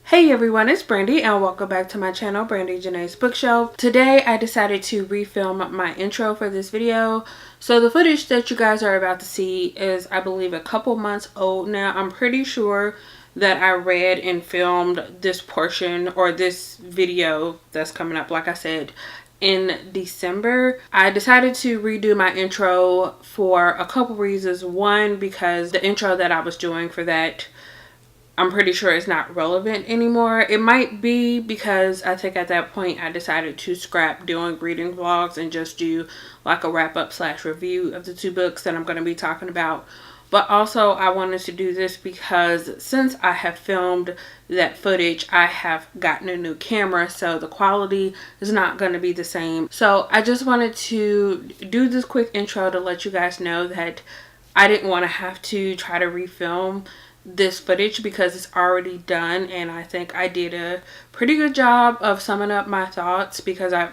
Hey everyone, it's Brandy and welcome back to my channel, Brandy Janae's Bookshelf. Today I decided to refilm my intro for this video. So the footage that you guys are about to see is, I believe, a couple months old now. I'm pretty sure that I read and filmed this portion or this video that's coming up, like I said, in December. I decided to redo my intro for a couple reasons. One, because the intro that I was doing for that, I'm pretty sure it's not relevant anymore. It might be because I think at that point I decided to scrap doing reading vlogs and just do like a wrap-up / review of the two books that I'm going to be talking about. But also I wanted to do this because since I have filmed that footage, I have gotten a new camera, so the quality is not going to be the same. So I just wanted to do this quick intro to let you guys know that I didn't want to have to try to refilm this footage because it's already done, and I think I did a pretty good job of summing up my thoughts because I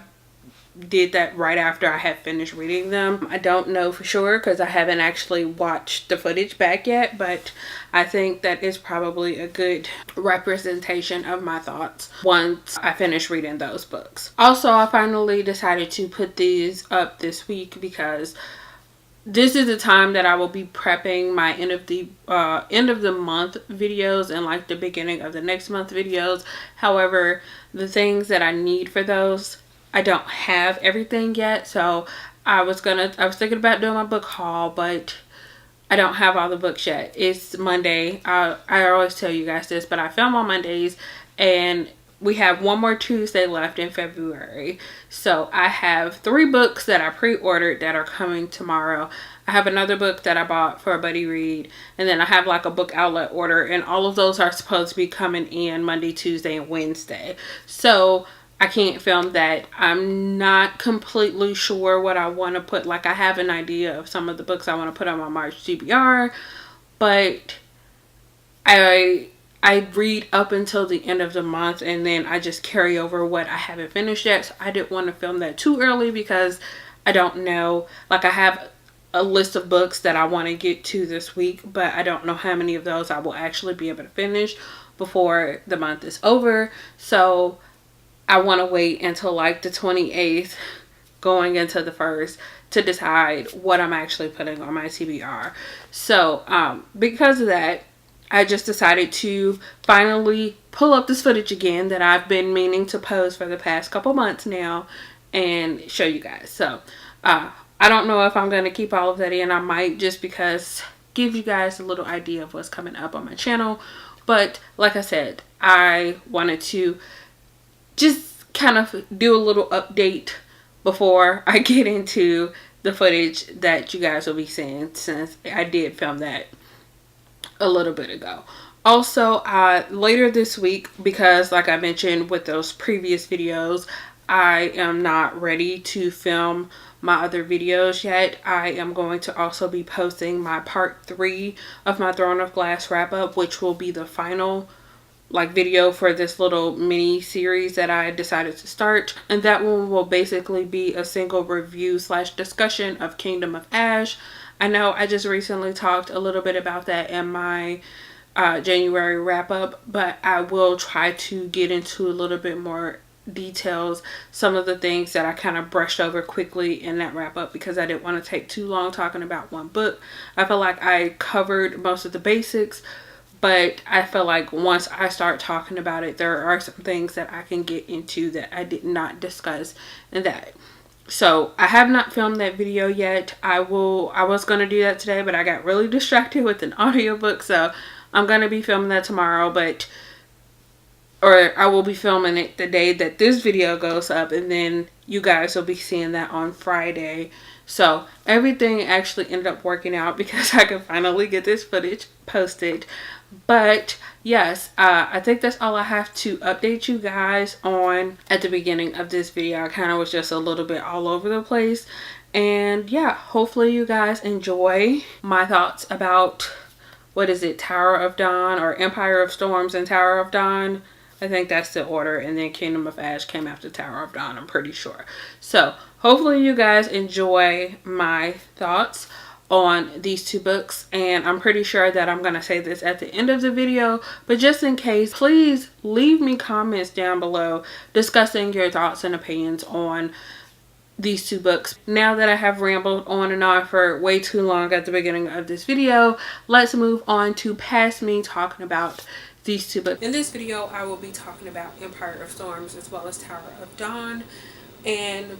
did that right after I had finished reading them. I don't know for sure because I haven't actually watched the footage back yet, but I think that is probably a good representation of my thoughts once I finish reading those books. Also, I finally decided to put these up this week because this is the time that I will be prepping my end of the month videos and like the beginning of the next month videos. However, the things that I need for those, I don't have everything yet. So I was thinking about doing my book haul, but I don't have all the books yet. It's Monday. I always tell you guys this, but I film on Mondays and we have one more Tuesday left in February. So I have 3 books that I pre-ordered that are coming tomorrow. I have another book that I bought for a buddy read. And then I have like a book outlet order. And all of those are supposed to be coming in Monday, Tuesday, and Wednesday. So I can't film that. I'm not completely sure what I want to put. Like I have an idea of some of the books I want to put on my March TBR. But I read up until the end of the month and then I just carry over what I haven't finished yet. So I didn't want to film that too early because I don't know. Like I have a list of books that I want to get to this week, but I don't know how many of those I will actually be able to finish before the month is over. So I want to wait until like the 28th going into the 1st to decide what I'm actually putting on my TBR. So because of that, I just decided to finally pull up this footage again that I've been meaning to post for the past couple months now and show you guys. So I don't know if I'm going to keep all of that in. I might, just because give you guys a little idea of what's coming up on my channel. But like I said, I wanted to just kind of do a little update before I get into the footage that you guys will be seeing, since I did film that a little bit ago. Also, later this week, because like I mentioned with those previous videos, I am not ready to film my other videos yet. I am going to also be posting my part 3 of my Throne of Glass wrap up, which will be the final like video for this little mini series that I decided to start, and that one will basically be a single review / discussion of Kingdom of Ash. I know I just recently talked a little bit about that in my January wrap up, but I will try to get into a little bit more details, some of the things that I kind of brushed over quickly in that wrap up because I didn't want to take too long talking about one book. I feel like I covered most of the basics, but I feel like once I start talking about it, there are some things that I can get into that I did not discuss in that. So I have not filmed that video yet. I was going to do that today, but I got really distracted with an audiobook. So I'm going to be filming that tomorrow, or I will be filming it the day that this video goes up, and then you guys will be seeing that on Friday. So everything actually ended up working out because I could finally get this footage posted. But yes, I think that's all I have to update you guys on at the beginning of this video. I kind of was just a little bit all over the place. And yeah, hopefully you guys enjoy my thoughts about, what is it, Tower of Dawn, or Empire of Storms and Tower of Dawn. I think that's the order, and then Kingdom of Ash came after Tower of Dawn, I'm pretty sure. So hopefully you guys enjoy my thoughts. on these two books, and I'm pretty sure that I'm going to say this at the end of the video, but just in case, please leave me comments down below discussing your thoughts and opinions on these two books. Now that I have rambled on and on for way too long at the beginning of this video, let's move on to past me talking about these two books. In this video, I will be talking about Empire of Storms as well as Tower of Dawn, and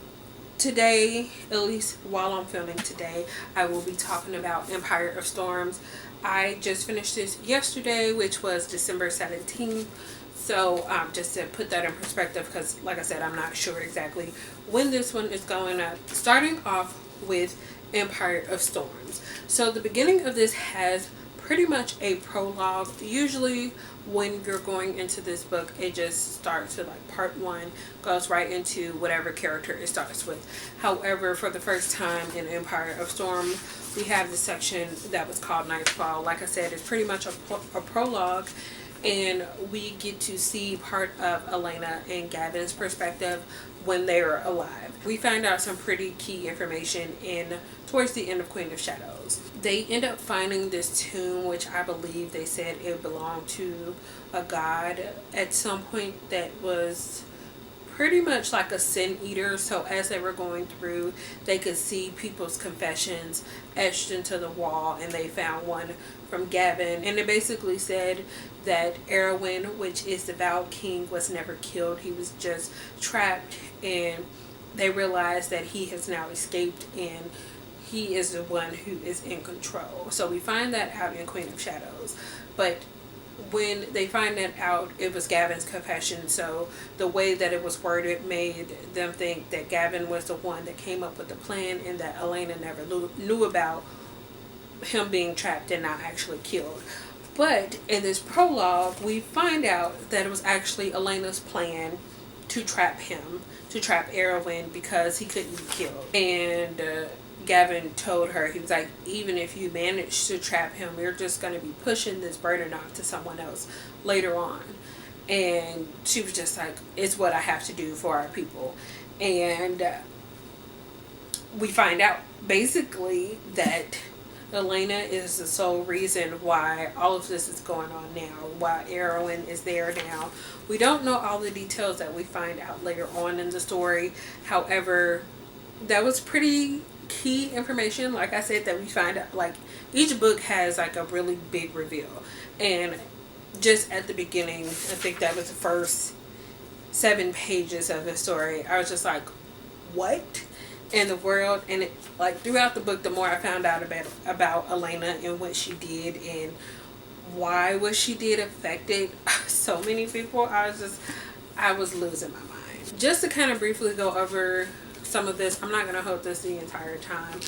today, at least while I'm filming today, I will be talking about Empire of Storms. I just finished this yesterday, which was December 17th. So just to put that in perspective, because like I said, I'm not sure exactly when this one is going up. Starting off with Empire of Storms. So the beginning of this has pretty much a prologue. Usually when you're going into this book, it just starts with like part one, goes right into whatever character it starts with. However, for the first time in Empire of Storm, we have the section that was called Nightfall. Like I said, it's pretty much a prologue, and we get to see part of Elena and Gavin's perspective when they were alive. We find out some pretty key information towards the end of Queen of Shadows. They end up finding this tomb, which I believe they said it belonged to a god at some point that was pretty much like a sin eater. So as they were going through, they could see people's confessions etched into the wall, and they found one from Gavin, and it basically said that Erwin, which is the Vowed King, was never killed. He was just trapped, and they realized that he has now escaped, and he is the one who is in control. So we find that out in Queen of Shadows. But when they find that out, it was Gavin's confession. So the way that it was worded made them think that Gavin was the one that came up with the plan, and that Elena never knew about him being trapped and not actually killed. But in this prologue, we find out that it was actually Elena's plan to trap him, to trap Erwin, because he couldn't be killed. And Gavin told her, he was like, even if you manage to trap him, you're just going to be pushing this burden off to someone else later on. And she was just like, it's what I have to do for our people. And we find out basically that Elena is the sole reason why all of this is going on now, why Erwin is there now. We don't know all the details that we find out later on in the story. However, that was pretty key information, like I said, that we find out. Like, each book has like a really big reveal, and just at the beginning, I think that was the first 7 pages of the story, I was just like, what in the world? And it, like, throughout the book, the more I found out about Elena and what she did and why what she did affected so many people, I was losing my mind. Just to kind of briefly go over some of this, I'm not going to hold this the entire time,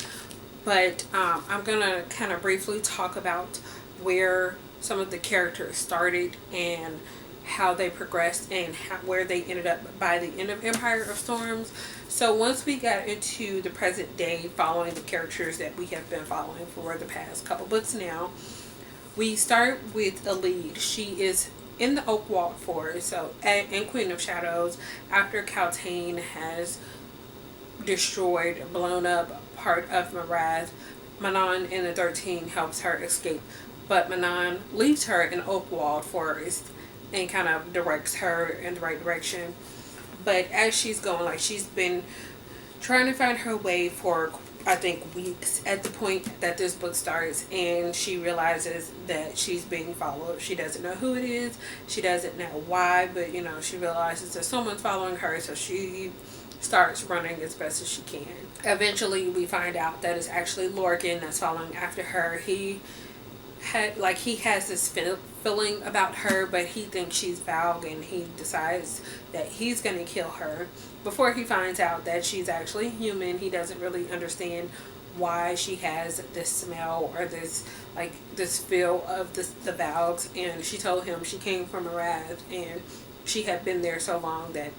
but I'm going to kind of briefly talk about where some of the characters started and how they progressed, and where they ended up by the end of Empire of Storms. So once we got into the present day, following the characters that we have been following for the past couple books now, we start with a lead. She is in the Oakwald Forest, so in Queen of Shadows, after Kaltain has destroyed, blown up part of Marath, Manon in the 13 helps her escape, but Manon leaves her in Oakwald Forest and kind of directs her in the right direction. But as she's going, like, she's been trying to find her way for, I think, weeks at the point that this book starts, and she realizes that she's being followed. She doesn't know who it is, she doesn't know why, but you know, she realizes that someone's following her, so she starts running as best as she can. Eventually we find out that it's actually Lorcan that's following after her. He has this feeling about her, but he thinks she's Valg, and he decides that he's going to kill her before he finds out that she's actually human. He doesn't really understand why she has this smell or this feel of the Valgs, and she told him she came from Marath, and she had been there so long that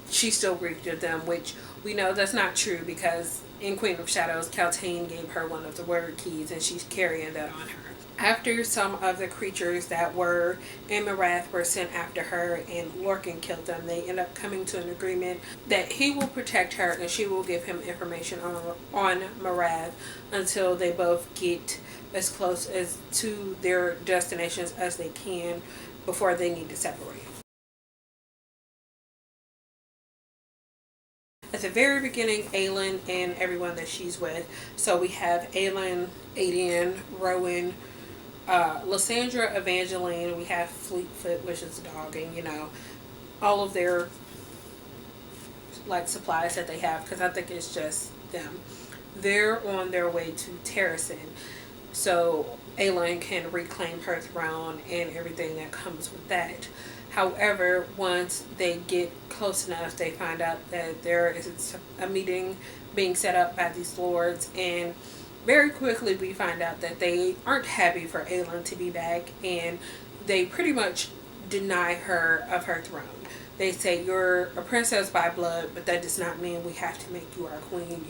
she still reeked of them, which we know that's not true, because in Queen of Shadows, Kaltain gave her one of the word keys, and she's carrying that on her. After some of the creatures that were in Marath were sent after her and Lorcan killed them, they end up coming to an agreement that he will protect her and she will give him information on Marath until they both get as close as to their destinations as they can before they need to separate. At the very beginning, Aylin and everyone that she's with. So we have Aylin, Aiden, Rowan, Lysandra, Evangeline. We have Fleetfoot, which is a dog, and all of their like supplies that they have, because I think it's just them. They're on their way to Terracin, so Aylin can reclaim her throne and everything that comes with that. However, once they get close enough, they find out that there is a meeting being set up by these lords, and very quickly we find out that they aren't happy for Aylin to be back, and they pretty much deny her of her throne. They say, you're a princess by blood, but that does not mean we have to make you our queen.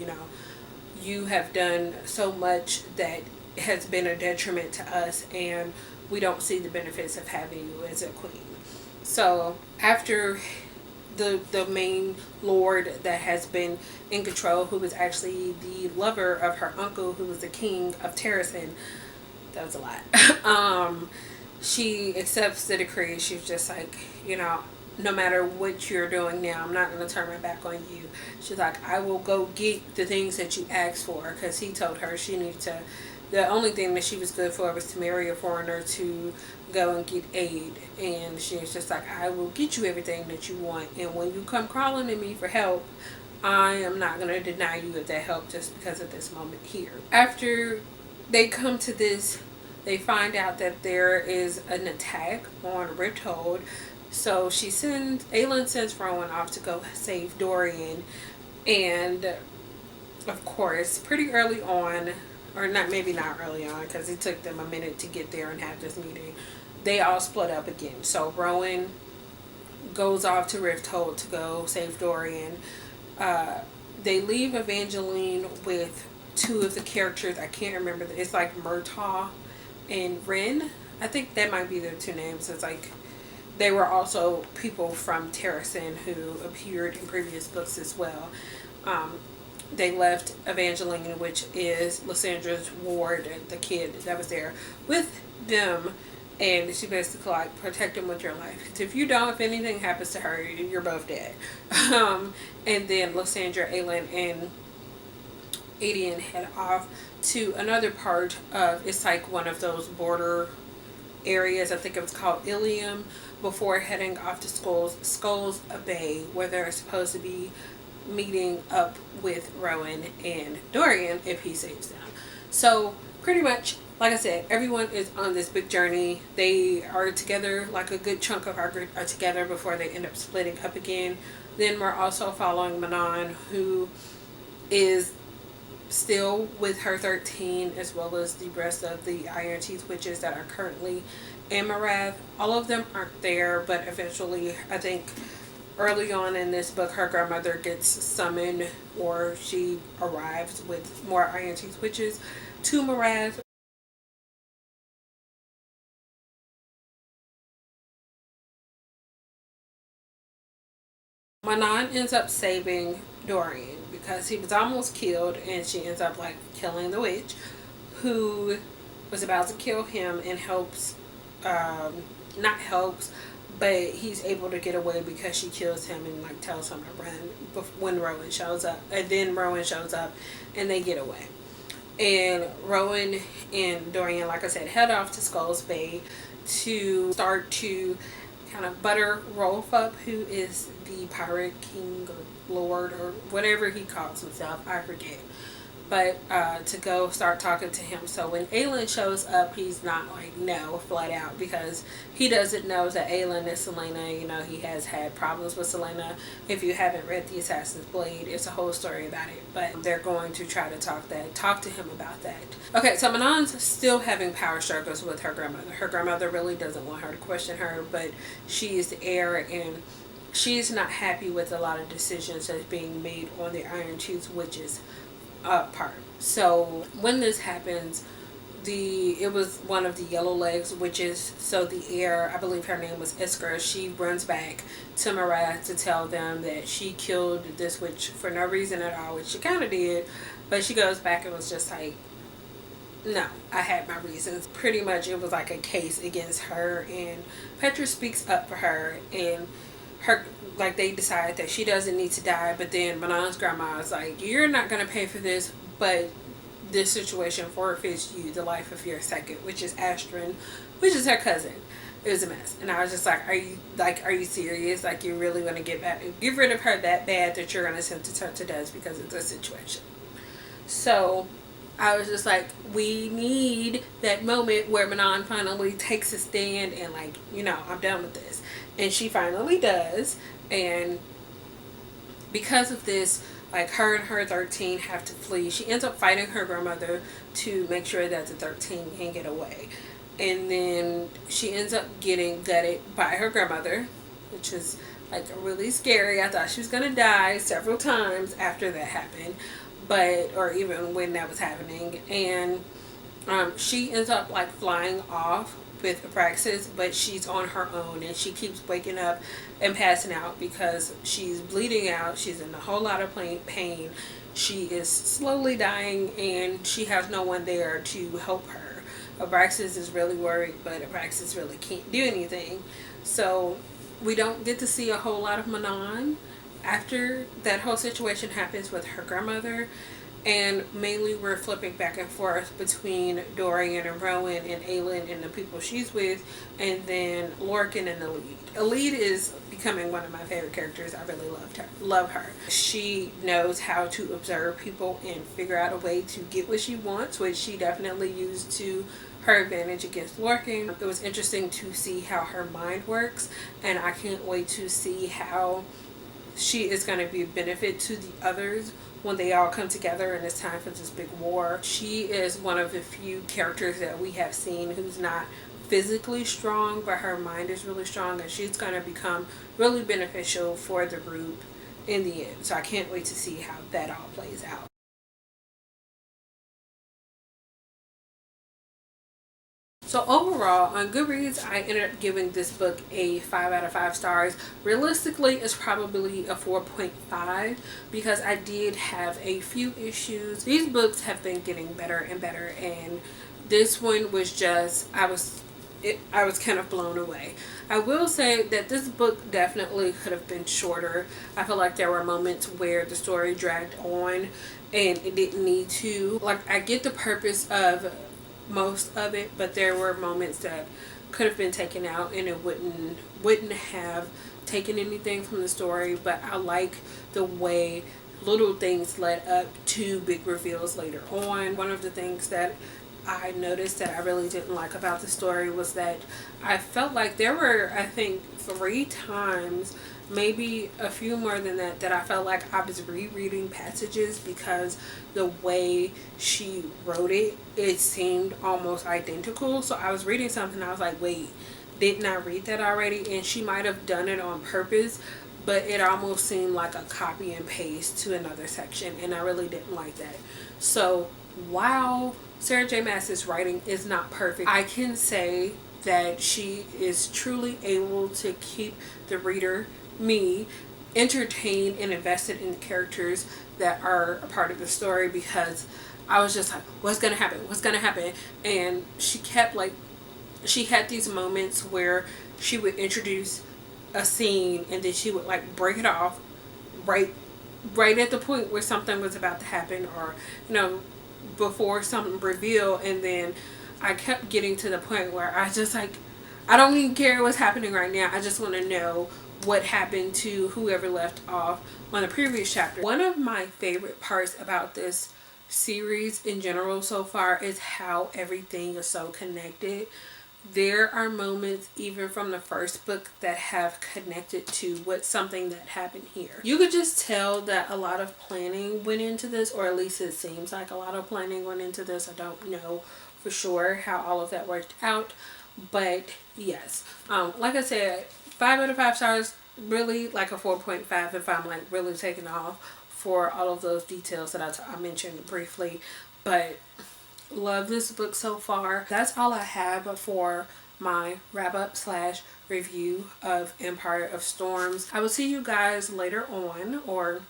You have done so much that has been a detriment to us, and we don't see the benefits of having you as a queen. So after the main lord that has been in control, who was actually the lover of her uncle, who was the king of Terracin, that was a lot. She accepts the decree. She's just like, no matter what you're doing now, I'm not going to turn my back on you. She's like, I will go get the things that you asked for, because he told her she needed to. The only thing that she was good for was to marry a foreigner to go and get aid. And she was just like, I will get you everything that you want. And when you come crawling to me for help, I am not going to deny you of that help just because of this moment here. After they come to this, they find out that there is an attack on Rifthold. So Aylin sends Rowan off to go save Dorian. And of course, pretty early on, or maybe not early on, because it took them a minute to get there and have this meeting, they all split up again. So Rowan goes off to Rifthold to go save Dorian. They leave Evangeline with two of the characters. I can't remember. It's like Murtaugh and Ren. I think that might be their two names. It's like they were also people from Terracin who appeared in previous books as well. They left Evangeline, which is Lysandra's ward, the kid that was there, with them, and she basically like, protect him with your life. Because if you don't, if anything happens to her, you're both dead. And then Lysandra, Aylin, and Aiden head off to another part of, it's like one of those border areas. I think it was called Ilium, before heading off to Skulls Bay, where they're supposed to be meeting up with Rowan and Dorian if he saves them. So pretty much, like I said, everyone is on this big journey. They are together, like a good chunk of our group are together before they end up splitting up again. Then we're also following Anon, who is still with her 13, as well as the rest of the Iron Teeth witches that are currently in Marath. All of them aren't there, but eventually, I think early on in this book, her grandmother gets summoned, or she arrives with more Iron Teeth witches to Marath. Manon ends up saving Dorian because he was almost killed, and she ends up like killing the witch who was about to kill him, and not helps, but he's able to get away because she kills him and like tells him to run when Rowan shows up. And then Rowan shows up and they get away. And Rowan and Dorian, like I said, head off to Skulls Bay to start to kind of butter Rolf up, who is the pirate king or lord or whatever he calls himself. I forget. But to go start talking to him. So when Aylin shows up, he's not like no flat out, because he doesn't know that Aylin is Selena. You know, he has had problems with Selena. If you haven't read The Assassin's Blade, it's a whole story about it. But they're going to try to talk to him about that. Okay, so Manon's still having power struggles with her grandmother. Her grandmother really doesn't want her to question her, but she is the heir, and she's not happy with a lot of decisions that's being made on the Iron Tooth Witches part. So when this happens, it was one of the Yellow Legs witches. So the heir, I believe her name was Iskra, she runs back to Marath to tell them that she killed this witch for no reason at all, which she kind of did. But she goes back and was just like, no, I had my reasons. Pretty much it was like a case against her, and Petra speaks up for her, and her, like, they decide that she doesn't need to die. But then Manon's grandma is like, you're not going to pay for this, but this situation forfeits you the life of your second, which is Astrid, which is her cousin. It was a mess, and I was just like, are you serious? Like, you're really going to get rid of her that bad that you're going to sentence her to death because of this situation? So I was just like, we need that moment where Manon finally takes a stand and, like, I'm done with this. And she finally does. And because of this, like, her and her 13 have to flee. She ends up fighting her grandmother to make sure that the 13 can get away. And then she ends up getting gutted by her grandmother, which is, like, really scary. I thought she was going to die several times after that happened. Or even when that was happening. And she ends up, like, flying off with Apraxis, but she's on her own, and she keeps waking up and passing out because she's bleeding out. She's in a whole lot of pain. She is slowly dying, and she has no one there to help her. Apraxis is really worried, but Apraxis really can't do anything. So we don't get to see a whole lot of Manon after that whole situation happens with her grandmother. And mainly we're flipping back and forth between Dorian and Rowan and Aelin and the people she's with, and then Lorcan and Elide. Elide is becoming one of my favorite characters. I really love her. She knows how to observe people and figure out a way to get what she wants, which she definitely used to her advantage against Lorcan. It was interesting to see how her mind works, and I can't wait to see how she is going to be a benefit to the others when they all come together and it's time for this big war. She is one of the few characters that we have seen who's not physically strong, but her mind is really strong, and she's going to become really beneficial for the group in the end. So I can't wait to see how that all plays out. So overall, on Goodreads, I ended up giving this book a 5 out of 5 stars. Realistically, it's probably a 4.5 because I did have a few issues. These books have been getting better and better, and this one was just, I was kind of blown away. I will say that this book definitely could have been shorter. I feel like there were moments where the story dragged on and it didn't need to. Like, I get the purpose of most of it, but there were moments that could have been taken out and it wouldn't have taken anything from the story. But I like the way little things led up to big reveals later on. One of the things that I noticed that I really didn't like about the story was that I felt like there were, I think, 3 times, maybe a few more than that, that I felt like I was rereading passages because the way she wrote it seemed almost identical. So I was reading something and I was like, wait, didn't I read that already? And she might have done it on purpose, but it almost seemed like a copy and paste to another section, and I really didn't like that. So while Sarah J. Maas's writing is not perfect, I can say that she is truly able to keep the reader, me, entertained and invested in the characters that are a part of the story, because I was just like, what's gonna happen? And she kept, like, she had these moments where she would introduce a scene and then she would, like, break it off right at the point where something was about to happen, or before something revealed. And then I kept getting to the point where I just, like, I don't even care what's happening right now. I just want to know what happened to whoever left off on the previous chapter. One of my favorite parts about this series in general so far is how everything is so connected. There are moments even from the first book that have connected to something that happened here. You could just tell that a lot of planning went into this, or at least it seems like a lot of planning went into this. I don't know for sure how all of that worked out, but yes, like I said, 5 out of 5 stars, really like a 4.5 if I'm, like, really taking off for all of those details that I mentioned briefly. But Love this book so far. That's all I have for my wrap up slash review of Empire of Storms. I will see you guys later on, or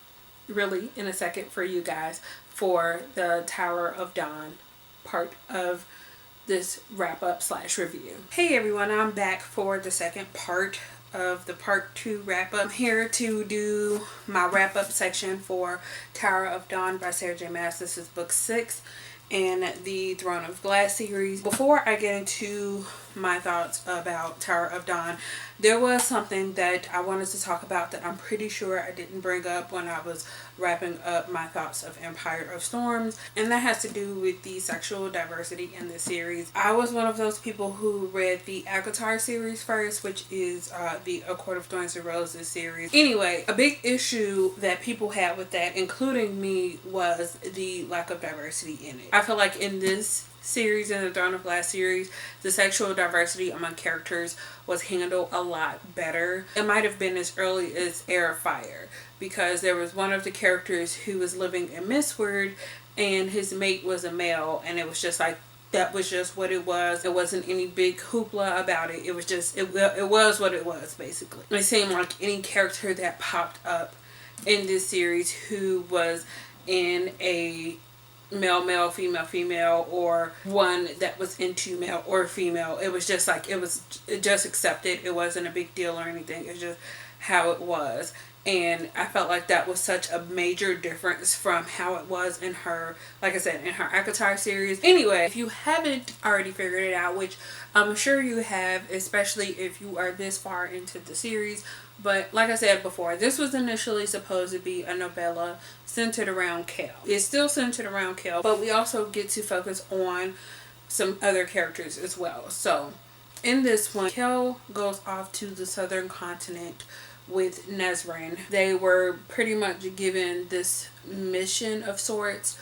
really in a second for you guys, for the Tower of Dawn part of this wrap up slash review. Hey everyone, I'm back for the second part of the part 2 wrap up. I'm here to do my wrap up section for Tower of Dawn by Sarah J Maas. This is book 6 in the Throne of Glass series. Before I get into my thoughts about Tower of Dawn, there was something that I wanted to talk about that I'm pretty sure I didn't bring up when I was wrapping up my thoughts of Empire of Storms, and that has to do with the sexual diversity in the series. I was one of those people who read the ACOTAR series first, which is the A Court of Thorns and Roses series. Anyway, a big issue that people had with that, including me, was the lack of diversity in it. I feel like in this series, in the Throne of Glass series, the sexual diversity among characters was handled a lot better. It might have been as early as Heir of Fire, because there was one of the characters who was living in Mistward and his mate was a male, and it was just like, that was just what it was. It wasn't any big hoopla about it. It was just, it was what it was, basically. It seemed like any character that popped up in this series who was in a male, female, or one that was into male or female, it was just like, it just accepted. It wasn't a big deal or anything. It's just how it was. And I felt like that was such a major difference from how it was in her, like I said, in her ACOTAR series. Anyway, if you haven't already figured it out, which I'm sure you have, especially if you are this far into the series, but like I said before, this was initially supposed to be a novella centered around Kel. It's still centered around Kel, but we also get to focus on some other characters as well. So in this one, Kel goes off to the southern continent with Nesrin. They were pretty much given this mission of sorts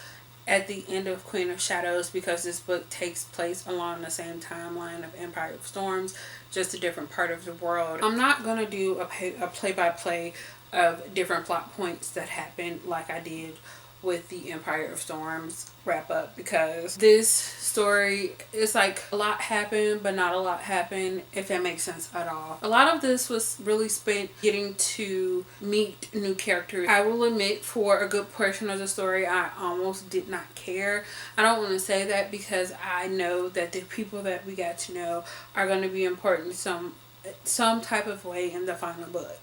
at the end of Queen of Shadows, because this book takes place along the same timeline of Empire of Storms, just a different part of the world. I'm not going to do a play-by-play of different plot points that happened like I did with the Empire of Storms wrap up, because this story is like a lot happened but not a lot happened, if that makes sense at all. A lot of this was really spent getting to meet new characters. I will admit, for a good portion of the story, I almost did not care. I don't want to say that because I know that the people that we got to know are going to be important some type of way in the final book,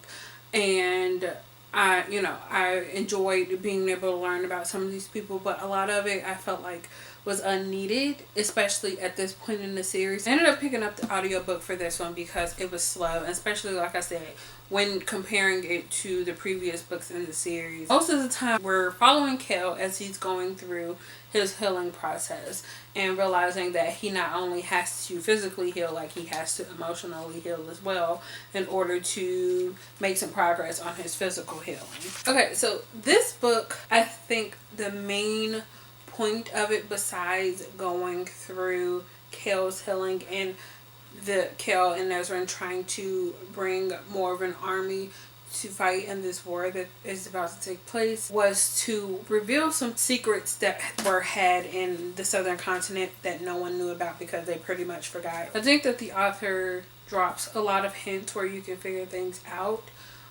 and I enjoyed being able to learn about some of these people, but a lot of it I felt like was unneeded, especially at this point in the series. I ended up picking up the audiobook for this one because it was slow, and especially, like I said, when comparing it to the previous books in the series. Most of the time we're following Kel as he's going through his healing process and realizing that he not only has to physically heal, like he has to emotionally heal as well in order to make some progress on his physical healing. Okay, so this book, I think the main point of it, besides going through Kel's healing and the Kel and Nesrin trying to bring more of an army to fight in this war that is about to take place, was to reveal some secrets that were had in the southern continent that no one knew about because they pretty much forgot. I think that the author drops a lot of hints where you can figure things out,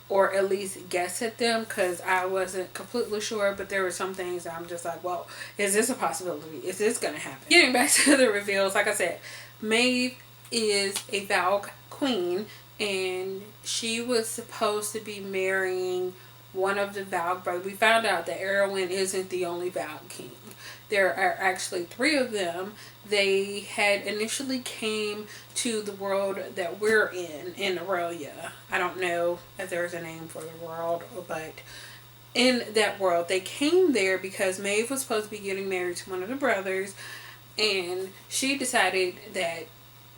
or at least guess at them, because I wasn't completely sure, but there were some things that I'm just like, well, is this a possibility? Is this gonna happen? Getting back to the reveals, like I said, Maeve is a Valk queen, and she was supposed to be marrying one of the Valk brothers. We found out that Erwin isn't the only Valk king. There are actually 3 of them. They had initially came to the world that we're in Aurelia. I don't know if there's a name for the world, but in that world, they came there because Maeve was supposed to be getting married to one of the brothers, and she decided that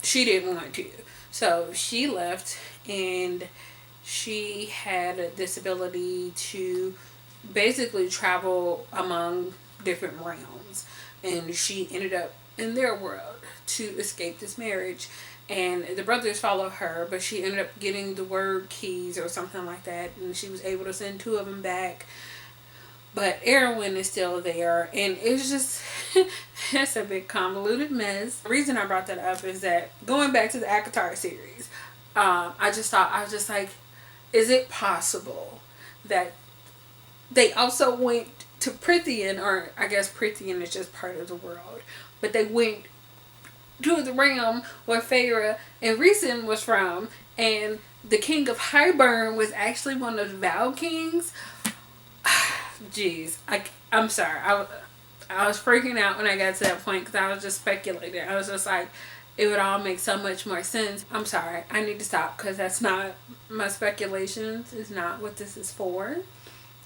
she didn't want to. So she left, and she had this ability to basically travel among different realms, and she ended up in their world to escape this marriage. And the brothers follow her, but she ended up getting the word keys or something like that, and she was able to send 2 of them back. but Erwin is still there, and it's just it's a big convoluted mess. The reason I brought that up is that going back to the ACOTAR series, I was just like, is it possible that they also went to Prithian, or I guess Prithian is just part of the world, but they went to the realm where Feyre and Rhysand was from, and the king of Hybern was actually one of the Val kings. Jeez, I'm sorry. I was freaking out when I got to that point because I was just speculating. I was just like, it would all make so much more sense. I'm sorry. I need to stop because that's not my speculations. Is not what this is for.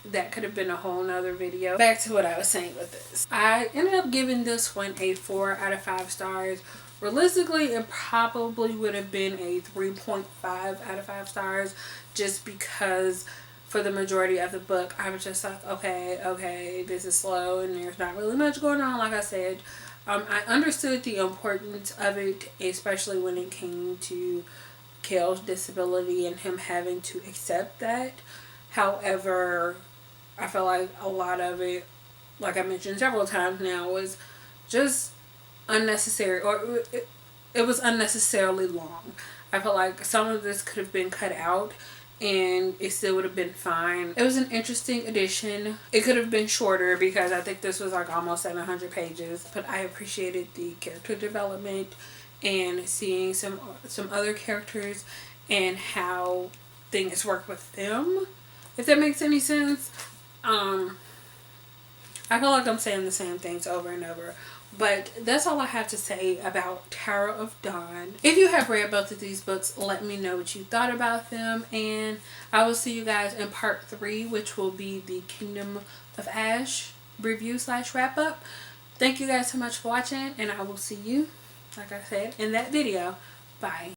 That could have been a whole nother video. Back to what I was saying with this. I ended up giving this one a 4 out of 5 stars. Realistically, it probably would have been a 3.5 out of 5 stars just because for the majority of the book I was just like, okay, this is slow and there's not really much going on. Like I said, I understood the importance of it, especially when it came to Cale's disability and him having to accept that. However, I feel like a lot of it, like I mentioned several times now, was just unnecessary, or it was unnecessarily long. I feel like some of this could have been cut out and it still would have been fine. It was an interesting addition. It could have been shorter because I think this was like almost 700 pages, but I appreciated the character development and seeing some other characters and how things work with them, if that makes any sense. I feel like I'm saying the same things over and over, but that's all I have to say about Tower of Dawn. If you have read both of these books, let me know what you thought about them, and I will see you guys in part 3, which will be the Kingdom of Ash review / wrap up. Thank you guys so much for watching, and I will see you, like I said, in that video. Bye.